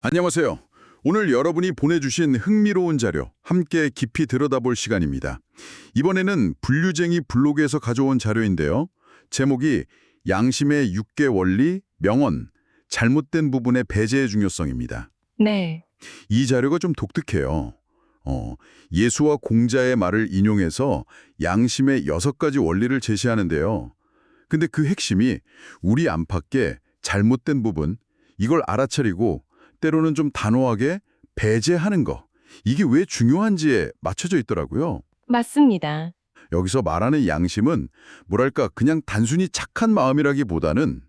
안녕하세요. 오늘 여러분이 보내주신 흥미로운 자료 함께 깊이 들여다볼 시간입니다. 이번에는 분류쟁이 블로그에서 가져온 자료인데요. 제목이 양심의 6개 원리, 명언, 잘못된 부분의 배제의 중요성입니다. 네, 이 자료가 좀 독특해요. 예수와 공자의 말을 인용해서 양심의 6가지 원리를 제시하는데요. 근데 그 핵심이 우리 안팎의 잘못된 부분, 이걸 알아차리고 때로는 좀 단호하게 배제하는 거. 이게 왜 중요한지에 맞춰져 있더라고요. 맞습니다. 여기서 말하는 양심은 뭐랄까 그냥 단순히 착한 마음이라기보다는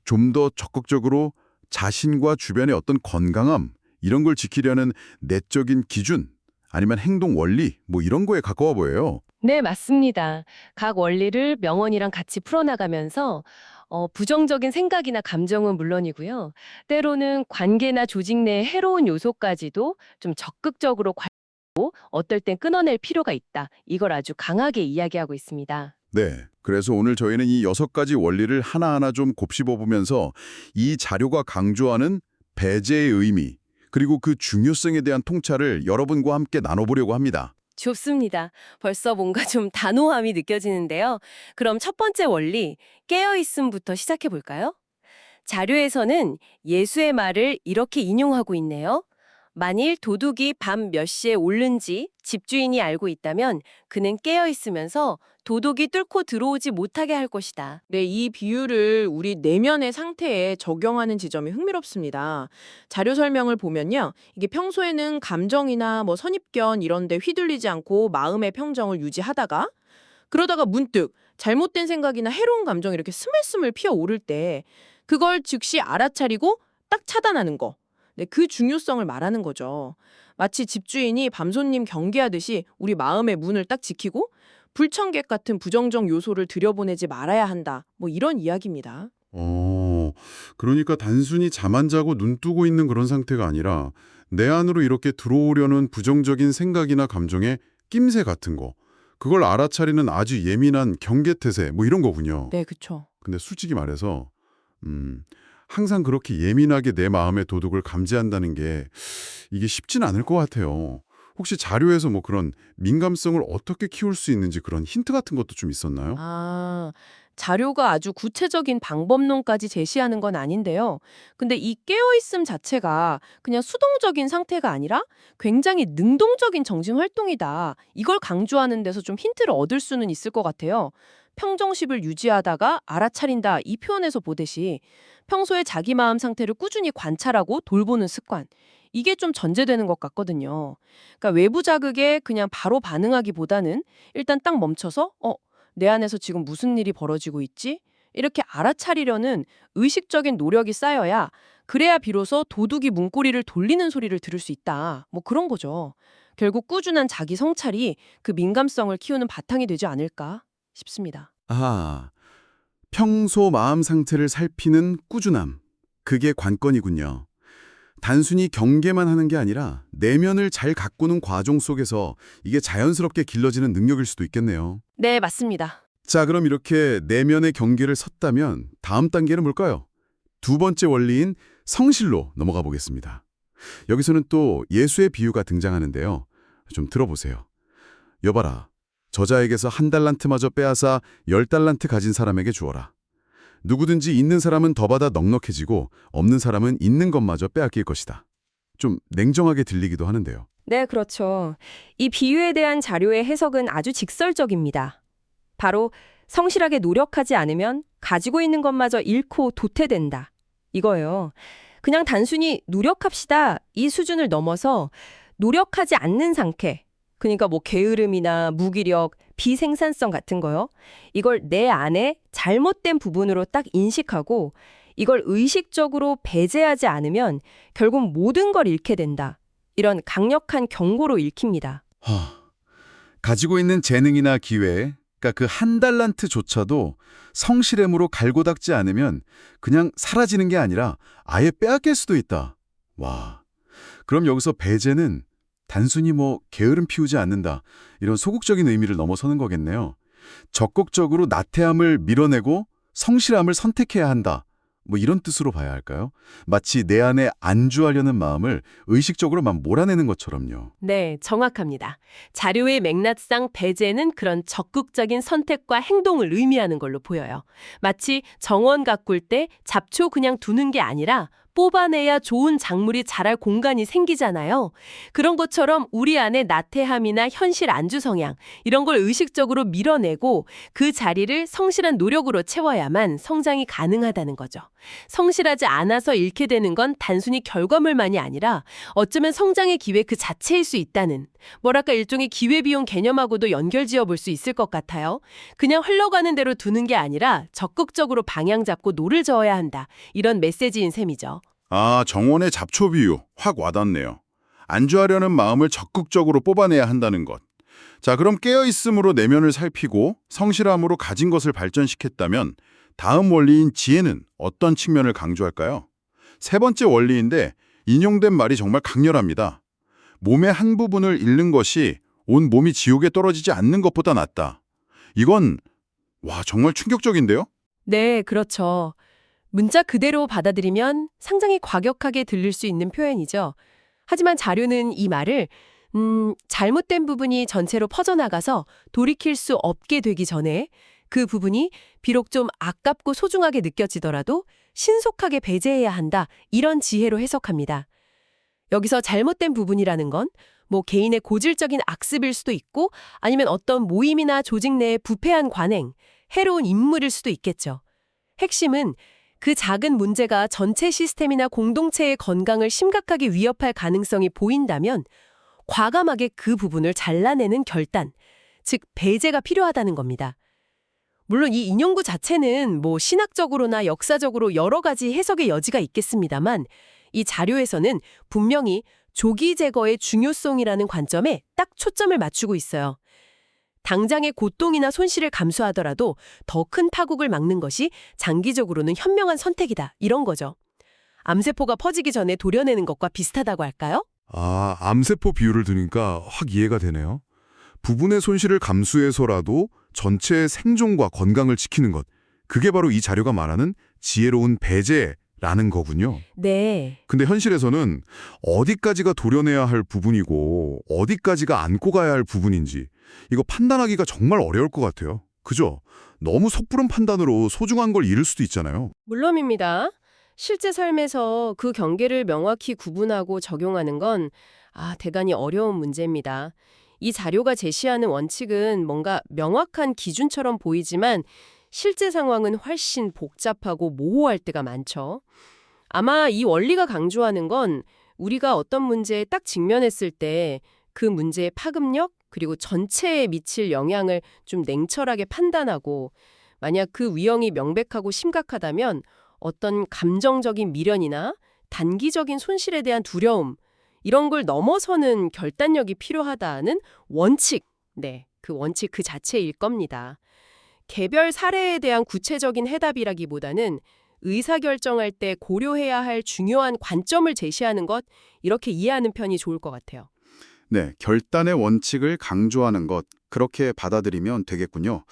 좀 더 적극적으로 자신과 주변의 어떤 건강함 이런 걸 지키려는 내적인 기준 아니면 행동 원리 뭐 이런 거에 가까워 보여요. 네, 맞습니다. 각 원리를 명언이랑 같이 풀어나가면서 부정적인 생각이나 감정은 물론이고요. 때로는 관계나 조직 내 해로운 요소까지도 좀 적극적으로 어떨 땐 끊어낼 필요가 있다. 이걸 아주 강하게 이야기하고 있습니다. 네. 그래서 오늘 저희는 이 6가지 원리를 하나하나 좀 곱씹어 보면서 이 자료가 강조하는 배제의 의미, 그리고 그 중요성에 대한 통찰을 여러분과 함께 나눠보려고 합니다. 좋습니다. 벌써 뭔가 좀 단호함이 느껴지는데요. 그럼 첫 번째 원리, 깨어있음부터 시작해 볼까요? 자료에서는 예수의 말을 이렇게 인용하고 있네요. 만일 도둑이 밤 몇 시에 오른지 집주인이 알고 있다면 그는 깨어 있으면서 도둑이 뚫고 들어오지 못하게 할 것이다. 네, 이 비유를 우리 내면의 상태에 적용하는 지점이 흥미롭습니다. 자료 설명을 보면요. 이게 평소에는 감정이나 선입견 이런 데 휘둘리지 않고 마음의 평정을 유지하다가 그러다가 문득 잘못된 생각이나 해로운 감정이 이렇게 스물스물 피어오를 때 그걸 즉시 알아차리고 딱 차단하는 거. 네, 그 중요성을 말하는 거죠. 마치 집주인이 밤손님 경계하듯이 우리 마음의 문을 딱 지키고 불청객 같은 부정적 요소를 들여보내지 말아야 한다. 이런 이야기입니다. 그러니까 단순히 잠 안 자고 눈 뜨고 있는 그런 상태가 아니라 내 안으로 이렇게 들어오려는 부정적인 생각이나 감정의 낌새 같은 거. 그걸 알아차리는 아주 예민한 경계태세 뭐 이런 거군요. 네, 그쵸. 근데 솔직히 말해서 항상 그렇게 예민하게 내 마음의 도둑을 감지한다는 게 이게 쉽진 않을 것 같아요. 혹시 자료에서 뭐 그런 민감성을 어떻게 키울 수 있는지 그런 힌트 같은 것도 좀 있었나요? 자료가 아주 구체적인 방법론까지 제시하는 건 아닌데요. 근데 이 깨어있음 자체가 그냥 수동적인 상태가 아니라 굉장히 능동적인 정신활동이다. 이걸 강조하는 데서 좀 힌트를 얻을 수는 있을 것 같아요. 평정심을 유지하다가 알아차린다 이 표현에서 보듯이 평소에 자기 마음 상태를 꾸준히 관찰하고 돌보는 습관. 이게 좀 전제되는 것 같거든요. 그러니까 외부 자극에 그냥 바로 반응하기보다는 일단 딱 멈춰서 내 안에서 지금 무슨 일이 벌어지고 있지? 이렇게 알아차리려는 의식적인 노력이 쌓여야 그래야 비로소 도둑이 문고리를 돌리는 소리를 들을 수 있다. 그런 거죠. 결국 꾸준한 자기 성찰이 그 민감성을 키우는 바탕이 되지 않을까 싶습니다. 평소 마음 상태를 살피는 꾸준함. 그게 관건이군요. 단순히 경계만 하는 게 아니라 내면을 잘 가꾸는 과정 속에서 이게 자연스럽게 길러지는 능력일 수도 있겠네요. 네, 맞습니다. 자, 그럼 이렇게 내면의 경계를 섰다면 다음 단계는 뭘까요? 두 번째 원리인 성실로 넘어가 보겠습니다. 여기서는 또 예수의 비유가 등장하는데요. 좀 들어보세요. 여봐라, 저자에게서 1달란트마저 빼앗아 10달란트 가진 사람에게 주어라. 누구든지 있는 사람은 더 받아 넉넉해지고 없는 사람은 있는 것마저 빼앗길 것이다. 좀 냉정하게 들리기도 하는데요. 네, 그렇죠. 이 비유에 대한 자료의 해석은 아주 직설적입니다. 바로 성실하게 노력하지 않으면 가지고 있는 것마저 잃고 도태된다. 이거예요. 그냥 단순히 노력합시다. 이 수준을 넘어서 노력하지 않는 상태. 그러니까 게으름이나 무기력, 비생산성 같은 거요. 이걸 내 안에 잘못된 부분으로 딱 인식하고 이걸 의식적으로 배제하지 않으면 결국 모든 걸 잃게 된다. 이런 강력한 경고로 읽힙니다. 가지고 있는 재능이나 기회, 그러니까 그 1달란트조차도 성실함으로 갈고 닦지 않으면 그냥 사라지는 게 아니라 아예 빼앗길 수도 있다. 와, 그럼 여기서 배제는 단순히 게으름 피우지 않는다. 이런 소극적인 의미를 넘어서는 거겠네요. 적극적으로 나태함을 밀어내고 성실함을 선택해야 한다. 뭐 이런 뜻으로 봐야 할까요? 마치 내 안에 안주하려는 마음을 의식적으로 막 몰아내는 것처럼요. 네, 정확합니다. 자료의 맥락상 배제는 그런 적극적인 선택과 행동을 의미하는 걸로 보여요. 마치 정원 가꿀 때 잡초 그냥 두는 게 아니라 뽑아내야 좋은 작물이 자랄 공간이 생기잖아요. 그런 것처럼 우리 안에 나태함이나 현실 안주 성향, 이런 걸 의식적으로 밀어내고 그 자리를 성실한 노력으로 채워야만 성장이 가능하다는 거죠. 성실하지 않아서 잃게 되는 건 단순히 결과물만이 아니라 어쩌면 성장의 기회 그 자체일 수 있다는, 뭐랄까 일종의 기회비용 개념하고도 연결지어 볼 수 있을 것 같아요. 그냥 흘러가는 대로 두는 게 아니라 적극적으로 방향 잡고 노를 저어야 한다. 이런 메시지인 셈이죠. 아, 정원의 잡초 비유 확 와닿네요. 안주하려는 마음을 적극적으로 뽑아내야 한다는 것. 자, 그럼 깨어있음으로 내면을 살피고 성실함으로 가진 것을 발전시켰다면 다음 원리인 지혜는 어떤 측면을 강조할까요? 세 번째 원리인데 인용된 말이 정말 강렬합니다. 몸의 한 부분을 잃는 것이 온 몸이 지옥에 떨어지지 않는 것보다 낫다. 이건 정말 충격적인데요? 네, 그렇죠. 문자 그대로 받아들이면 상당히 과격하게 들릴 수 있는 표현이죠. 하지만 자료는 이 말을 잘못된 부분이 전체로 퍼져나가서 돌이킬 수 없게 되기 전에 그 부분이 비록 좀 아깝고 소중하게 느껴지더라도 신속하게 배제해야 한다. 이런 지혜로 해석합니다. 여기서 잘못된 부분이라는 건 뭐 개인의 고질적인 악습일 수도 있고 아니면 어떤 모임이나 조직 내의 부패한 관행, 해로운 인물일 수도 있겠죠. 핵심은 그 작은 문제가 전체 시스템이나 공동체의 건강을 심각하게 위협할 가능성이 보인다면 과감하게 그 부분을 잘라내는 결단, 즉 배제가 필요하다는 겁니다. 물론 이 인용구 자체는 뭐 신학적으로나 역사적으로 여러 가지 해석의 여지가 있겠습니다만 이 자료에서는 분명히 조기 제거의 중요성이라는 관점에 딱 초점을 맞추고 있어요. 당장의 고통이나 손실을 감수하더라도 더 큰 파국을 막는 것이 장기적으로는 현명한 선택이다. 이런 거죠. 암세포가 퍼지기 전에 도려내는 것과 비슷하다고 할까요? 아, 암세포 비유를 들으니까 확 이해가 되네요. 부분의 손실을 감수해서라도 전체의 생존과 건강을 지키는 것. 그게 바로 이 자료가 말하는 지혜로운 배제라는 거군요. 네. 근데 현실에서는 어디까지가 도려내야 할 부분이고 어디까지가 안고 가야 할 부분인지 이거 판단하기가 정말 어려울 것 같아요. 그죠? 너무 섣부른 판단으로 소중한 걸 잃을 수도 있잖아요. 물론입니다. 실제 삶에서 그 경계를 명확히 구분하고 적용하는 건 대단히 어려운 문제입니다. 이 자료가 제시하는 원칙은 뭔가 명확한 기준처럼 보이지만 실제 상황은 훨씬 복잡하고 모호할 때가 많죠. 아마 이 원리가 강조하는 건 우리가 어떤 문제에 딱 직면했을 때 그 문제의 파급력 그리고 전체에 미칠 영향을 좀 냉철하게 판단하고 만약 그 위험이 명백하고 심각하다면 어떤 감정적인 미련이나 단기적인 손실에 대한 두려움 이런 걸 넘어서는 결단력이 필요하다는 원칙, 그 원칙 그 자체일 겁니다. 개별 사례에 대한 구체적인 해답이라기보다는 의사결정할 때 고려해야 할 중요한 관점을 제시하는 것 이렇게 이해하는 편이 좋을 것 같아요. 네, 결단의 원칙을 강조하는 것, 그렇게 받아들이면 되겠군요.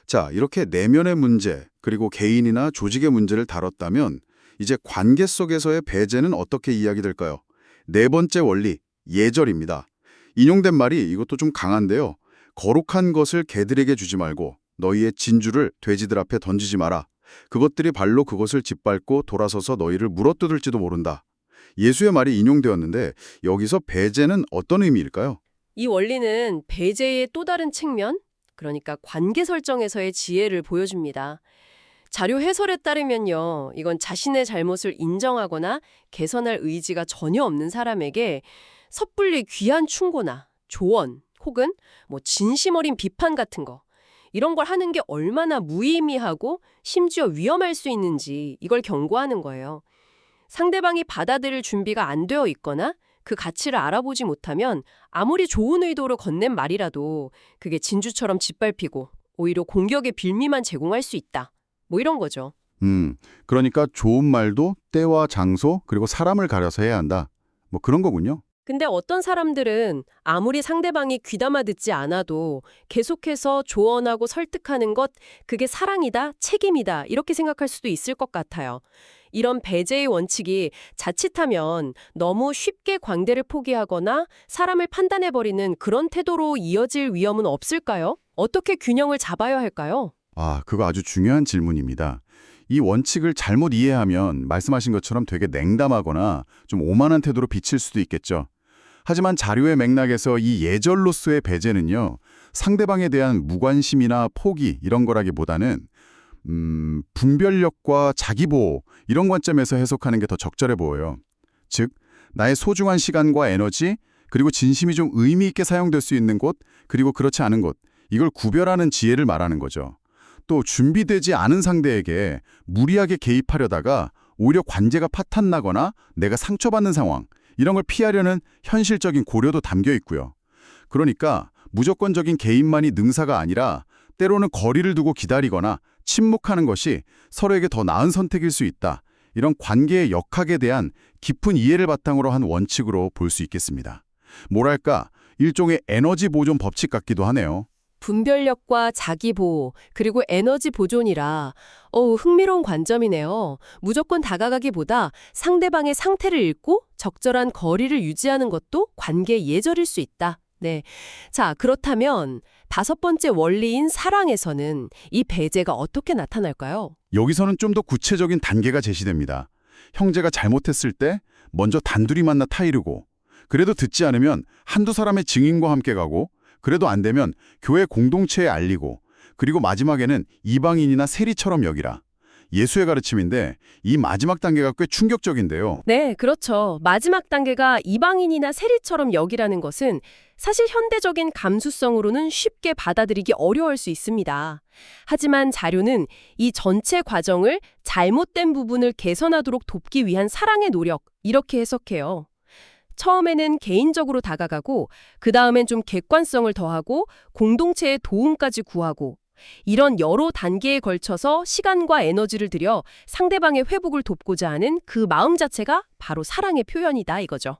자, 이렇게 내면의 문제, 그리고 개인이나 조직의 문제를 다뤘다면 이제 관계 속에서의 배제는 어떻게 이야기될까요? 네 번째 원리, 예절입니다. 인용된 말이 이것도 좀 강한데요. 거룩한 것을 개들에게 주지 말고 너희의 진주를 돼지들 앞에 던지지 마라. 그것들이 발로 그것을 짓밟고 돌아서서 너희를 물어뜯을지도 모른다. 예수의 말이 인용되었는데 여기서 배제는 어떤 의미일까요? 이 원리는 배제의 또 다른 측면, 그러니까 관계 설정에서의 지혜를 보여줍니다. 자료 해설에 따르면요, 이건 자신의 잘못을 인정하거나 개선할 의지가 전혀 없는 사람에게 섣불리 귀한 충고나 조언 혹은 진심 어린 비판 같은 거 이런 걸 하는 게 얼마나 무의미하고 심지어 위험할 수 있는지 이걸 경고하는 거예요. 상대방이 받아들일 준비가 안 되어 있거나 그 가치를 알아보지 못하면 아무리 좋은 의도로 건넨 말이라도 그게 진주처럼 짓밟히고 오히려 공격의 빌미만 제공할 수 있다. 이런 거죠. 그러니까 좋은 말도 때와 장소 그리고 사람을 가려서 해야 한다. 그런 거군요. 근데 어떤 사람들은 아무리 상대방이 귀담아 듣지 않아도 계속해서 조언하고 설득하는 것, 그게 사랑이다, 책임이다 이렇게 생각할 수도 있을 것 같아요. 이런 배제의 원칙이 자칫하면 너무 쉽게 광대를 포기하거나 사람을 판단해버리는 그런 태도로 이어질 위험은 없을까요? 어떻게 균형을 잡아야 할까요? 그거 아주 중요한 질문입니다. 이 원칙을 잘못 이해하면 말씀하신 것처럼 되게 냉담하거나 좀 오만한 태도로 비칠 수도 있겠죠. 하지만 자료의 맥락에서 이 예절로서의 배제는요, 상대방에 대한 무관심이나 포기 이런 거라기보다는 분별력과 자기보호 이런 관점에서 해석하는 게 더 적절해 보여요. 즉, 나의 소중한 시간과 에너지, 그리고 진심이 좀 의미 있게 사용될 수 있는 곳, 그리고 그렇지 않은 곳, 이걸 구별하는 지혜를 말하는 거죠. 또 준비되지 않은 상대에게 무리하게 개입하려다가 오히려 관계가 파탄나거나 내가 상처받는 상황, 이런 걸 피하려는 현실적인 고려도 담겨 있고요. 그러니까 무조건적인 개입만이 능사가 아니라 때로는 거리를 두고 기다리거나 침묵하는 것이 서로에게 더 나은 선택일 수 있다. 이런 관계의 역학에 대한 깊은 이해를 바탕으로 한 원칙으로 볼 수 있겠습니다. 뭐랄까, 일종의 에너지 보존 법칙 같기도 하네요. 분별력과 자기보호, 그리고 에너지 보존이라 흥미로운 관점이네요. 무조건 다가가기보다 상대방의 상태를 읽고 적절한 거리를 유지하는 것도 관계의 예절일 수 있다. 네. 자, 그렇다면 5번째 원리인 사랑에서는 이 배제가 어떻게 나타날까요? 여기서는 좀 더 구체적인 단계가 제시됩니다. 형제가 잘못했을 때 먼저 단둘이 만나 타이르고, 그래도 듣지 않으면 한두 사람의 증인과 함께 가고, 그래도 안 되면 교회 공동체에 알리고, 그리고 마지막에는 이방인이나 세리처럼 여기라. 예수의 가르침인데 이 마지막 단계가 꽤 충격적인데요. 네, 그렇죠. 마지막 단계가 이방인이나 세리처럼 여기라는 것은 사실 현대적인 감수성으로는 쉽게 받아들이기 어려울 수 있습니다. 하지만 자료는 이 전체 과정을 잘못된 부분을 개선하도록 돕기 위한 사랑의 노력, 이렇게 해석해요. 처음에는 개인적으로 다가가고 그 다음엔 좀 객관성을 더하고 공동체의 도움까지 구하고 이런 여러 단계에 걸쳐서 시간과 에너지를 들여 상대방의 회복을 돕고자 하는 그 마음 자체가 바로 사랑의 표현이다 이거죠.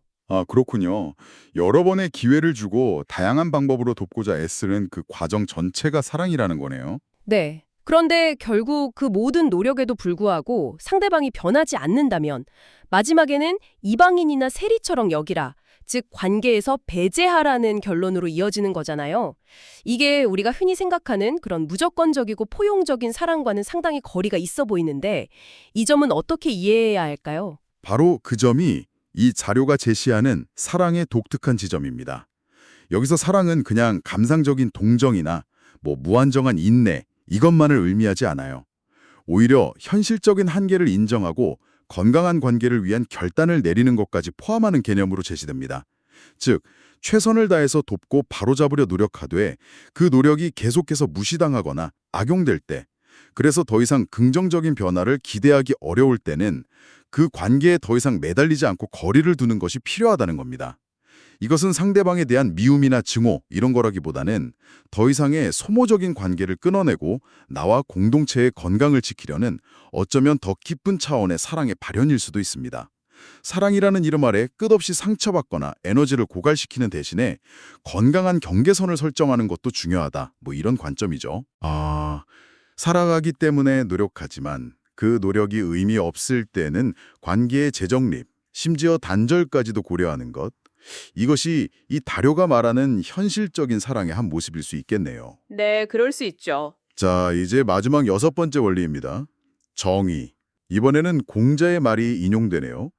그렇군요. 여러 번의 기회를 주고 다양한 방법으로 돕고자 애쓰는 그 과정 전체가 사랑이라는 거네요. 네. 그런데 결국 그 모든 노력에도 불구하고 상대방이 변하지 않는다면 마지막에는 이방인이나 세리처럼 여기라, 즉 관계에서 배제하라는 결론으로 이어지는 거잖아요. 이게 우리가 흔히 생각하는 그런 무조건적이고 포용적인 사랑과는 상당히 거리가 있어 보이는데 이 점은 어떻게 이해해야 할까요? 바로 그 점이 이 자료가 제시하는 사랑의 독특한 지점입니다. 여기서 사랑은 그냥 감상적인 동정이나 무한정한 인내, 이것만을 의미하지 않아요. 오히려 현실적인 한계를 인정하고 건강한 관계를 위한 결단을 내리는 것까지 포함하는 개념으로 제시됩니다. 즉, 최선을 다해서 돕고 바로잡으려 노력하되 그 노력이 계속해서 무시당하거나 악용될 때, 그래서 더 이상 긍정적인 변화를 기대하기 어려울 때는 그 관계에 더 이상 매달리지 않고 거리를 두는 것이 필요하다는 겁니다. 이것은 상대방에 대한 미움이나 증오 이런 거라기보다는 더 이상의 소모적인 관계를 끊어내고 나와 공동체의 건강을 지키려는 어쩌면 더 깊은 차원의 사랑의 발현일 수도 있습니다. 사랑이라는 이름 아래 끝없이 상처받거나 에너지를 고갈시키는 대신에 건강한 경계선을 설정하는 것도 중요하다. 이런 관점이죠. 살아가기 때문에 노력하지만 그 노력이 의미 없을 때는 관계의 재정립, 심지어 단절까지도 고려하는 것. 이것이 이 다료가 말하는 현실적인 사랑의 한 모습일 수 있겠네요. 네, 그럴 수 있죠. 자, 이제 마지막 6번째 원리입니다. 정의. 이번에는 공자의 말이 인용되네요.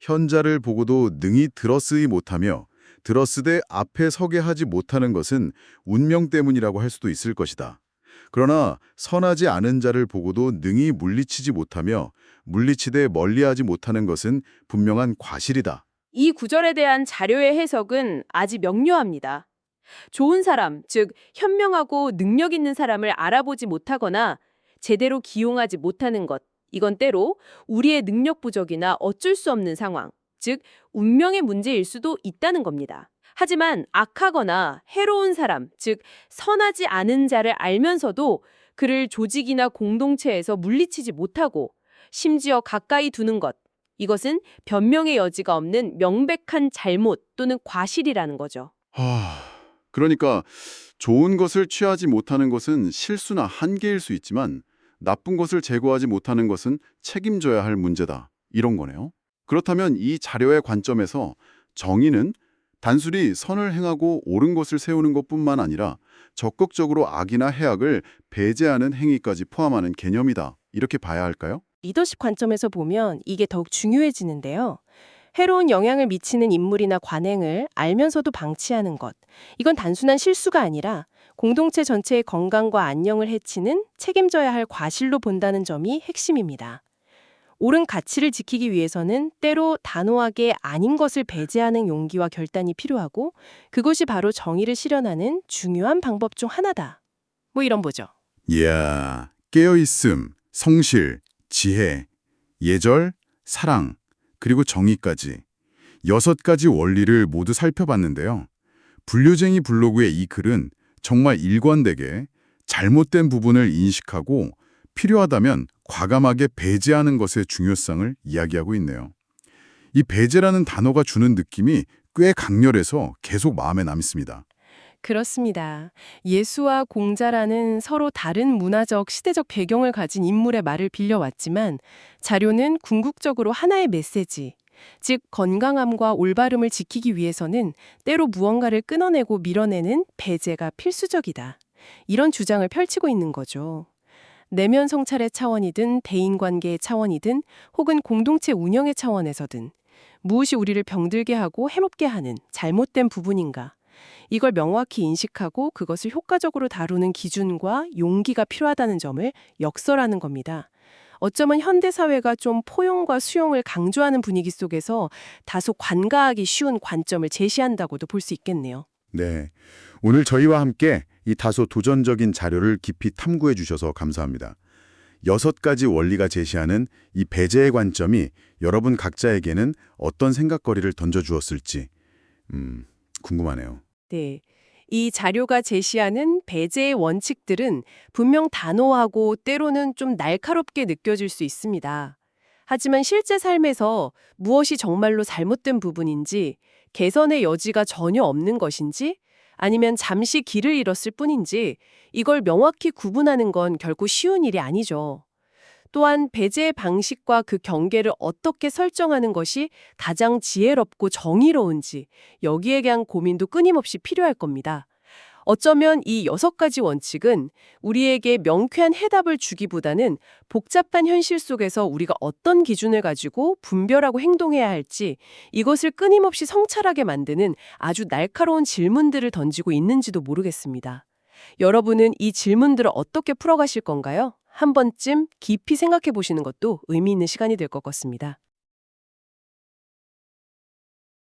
현자를 보고도 능히 들었으이 못하며 들었으되 앞에 서게 하지 못하는 것은 운명 때문이라고 할 수도 있을 것이다. 그러나 선하지 않은 자를 보고도 능히 물리치지 못하며 물리치되 멀리하지 못하는 것은 분명한 과실이다. 이 구절에 대한 자료의 해석은 아주 명료합니다. 좋은 사람, 즉 현명하고 능력 있는 사람을 알아보지 못하거나 제대로 기용하지 못하는 것, 이건 때로 우리의 능력 부족이나 어쩔 수 없는 상황, 즉 운명의 문제일 수도 있다는 겁니다. 하지만 악하거나 해로운 사람, 즉 선하지 않은 자를 알면서도 그를 조직이나 공동체에서 물리치지 못하고 심지어 가까이 두는 것, 이것은 변명의 여지가 없는 명백한 잘못 또는 과실이라는 거죠. 그러니까 좋은 것을 취하지 못하는 것은 실수나 한계일 수 있지만 나쁜 것을 제거하지 못하는 것은 책임져야 할 문제다. 이런 거네요. 그렇다면 이 자료의 관점에서 정의는 단순히 선을 행하고 옳은 것을 세우는 것뿐만 아니라 적극적으로 악이나 해악을 배제하는 행위까지 포함하는 개념이다. 이렇게 봐야 할까요? 리더십 관점에서 보면 이게 더욱 중요해지는데요. 해로운 영향을 미치는 인물이나 관행을 알면서도 방치하는 것. 이건 단순한 실수가 아니라 공동체 전체의 건강과 안녕을 해치는 책임져야 할 과실로 본다는 점이 핵심입니다. 옳은 가치를 지키기 위해서는 때로 단호하게 아닌 것을 배제하는 용기와 결단이 필요하고 그것이 바로 정의를 실현하는 중요한 방법 중 하나다. 뭐 이런 보죠. 이야, 깨어있음, 성실, 지혜, 예절, 사랑, 그리고 정의까지 6가지 원리를 모두 살펴봤는데요. 분류쟁이 블로그의 이 글은 정말 일관되게 잘못된 부분을 인식하고 필요하다면 과감하게 배제하는 것의 중요성을 이야기하고 있네요. 이 배제라는 단어가 주는 느낌이 꽤 강렬해서 계속 마음에 남습니다. 그렇습니다. 예수와 공자라는 서로 다른 문화적, 시대적 배경을 가진 인물의 말을 빌려왔지만 자료는 궁극적으로 하나의 메시지, 즉 건강함과 올바름을 지키기 위해서는 때로 무언가를 끊어내고 밀어내는 배제가 필수적이다. 이런 주장을 펼치고 있는 거죠. 내면 성찰의 차원이든 대인관계의 차원이든 혹은 공동체 운영의 차원에서든 무엇이 우리를 병들게 하고 해롭게 하는 잘못된 부분인가 이걸 명확히 인식하고 그것을 효과적으로 다루는 기준과 용기가 필요하다는 점을 역설하는 겁니다. 어쩌면 현대사회가 좀 포용과 수용을 강조하는 분위기 속에서 다소 관가하기 쉬운 관점을 제시한다고도 볼 수 있겠네요. 네, 오늘 저희와 함께 이 다소 도전적인 자료를 깊이 탐구해 주셔서 감사합니다. 6가지 원리가 제시하는 이 배제의 관점이 여러분 각자에게는 어떤 생각거리를 던져주었을지 궁금하네요. 네. 이 자료가 제시하는 배제의 원칙들은 분명 단호하고 때로는 좀 날카롭게 느껴질 수 있습니다. 하지만 실제 삶에서 무엇이 정말로 잘못된 부분인지, 개선의 여지가 전혀 없는 것인지, 아니면 잠시 길을 잃었을 뿐인지 이걸 명확히 구분하는 건 결코 쉬운 일이 아니죠. 또한 배제의 방식과 그 경계를 어떻게 설정하는 것이 가장 지혜롭고 정의로운지 여기에 대한 고민도 끊임없이 필요할 겁니다. 어쩌면 이 6가지 원칙은 우리에게 명쾌한 해답을 주기보다는 복잡한 현실 속에서 우리가 어떤 기준을 가지고 분별하고 행동해야 할지 이것을 끊임없이 성찰하게 만드는 아주 날카로운 질문들을 던지고 있는지도 모르겠습니다. 여러분은 이 질문들을 어떻게 풀어가실 건가요? 한 번쯤 깊이 생각해 보시는 것도 의미 있는 시간이 될 것 같습니다.